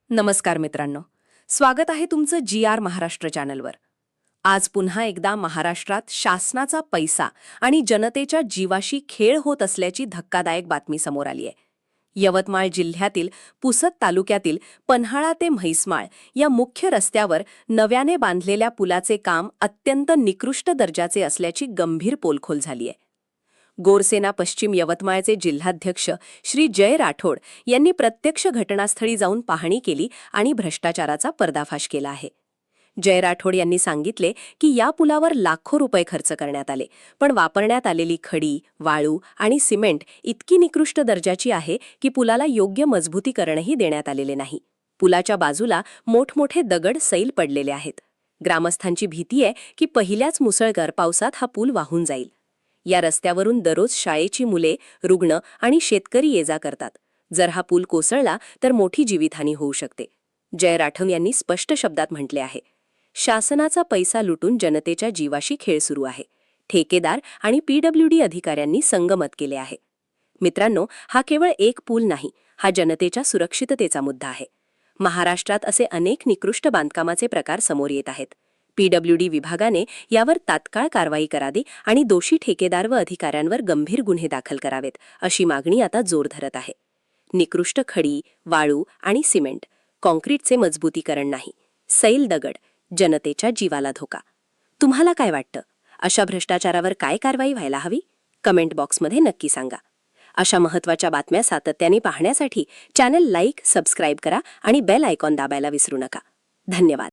नमस्कार मित्रांनो, स्वागत आहे तुमचं GR महाराष्ट्र चॅनलवर. आज पुन्हा एकदा महाराष्ट्रात शासनाचा पैसा आणि जनतेच्या जीवाशी खेळ होत असल्याची धक्कादायक बातमी समोर आली आहे. यवतमाळ जिल्ह्यातील पुसद तालुक्यातील पन्हाळा ते म्हैसमाळ या मुख्य रस्त्यावर नव्याने बांधलेल्या पुलाचे काम अत्यंत निकृष्ट दर्जाचे असल्याची गंभीर पोलखोल झाली आहे. गोरसेना पश्चिम यवतमाळचे जिल्हाध्यक्ष श्री जय राठोड यांनी प्रत्यक्ष घटनास्थळी जाऊन पाहणी केली आणि भ्रष्टाचाराचा पर्दाफाश केला आहे. जय राठोड यांनी सांगितले की या पुलावर लाखो रुपये खर्च करण्यात आले, पण वापरण्यात आलेली खडी, वाळू आणि सिमेंट इतकी निकृष्ट दर्जाची आहे की पुलाला योग्य मजबूतीकरणही देण्यात आलेले नाही. पुलाच्या बाजूला मोठमोठे दगड सैल पडलेले आहेत. ग्रामस्थांची भीती आहे की पहिल्याच मुसळधार पावसात हा पूल वाहून जाईल. या रस्त्यावरून दररोज शाळेची मुले, रुग्ण आणि शेतकरी ये-जा करतात. जर हा पूल कोसळला तर मोठी जीवितहानी होऊ शकते. जय राठोड यांनी स्पष्ट शब्दात म्हटले आहे, शासनाचा पैसा लुटून जनतेच्या जीवाशी खेळ सुरू आहे. ठेकेदार आणि PWD अधिकाऱ्यांनी संगमत केले आहे. मित्रांनो, हा केवळ एक पूल नाही, हा जनतेच्या सुरक्षिततेचा मुद्दा आहे. महाराष्ट्रात असे अनेक निकृष्ट बांधकामाचे प्रकार समोर येत आहेत. PWD विभागाने यावर तात्काळ कारवाई करावी आणि दोषी ठेकेदार व अधिकाऱ्यांवर गंभीर गुन्हे दाखल करावेत, अशी मागणी आता जोर धरत आहे. निकृष्ट खडी, वाळू आणि सिमेंट, काँक्रीटचे मजबूतीकरण नाही, सैल दगड, जनतेच्या जीवाला धोका. तुम्हाला काय वाटतं? अशा भ्रष्टाचारावर काय कारवाई व्हायला हवी? कमेंट बॉक्समध्ये नक्की सांगा. अशा महत्त्वाच्या बातम्या सातत्याने पाहण्यासाठी चॅनल लाईक, सबस्क्राईब करा आणि बेल आयकॉन दाबायला विसरू नका. धन्यवाद.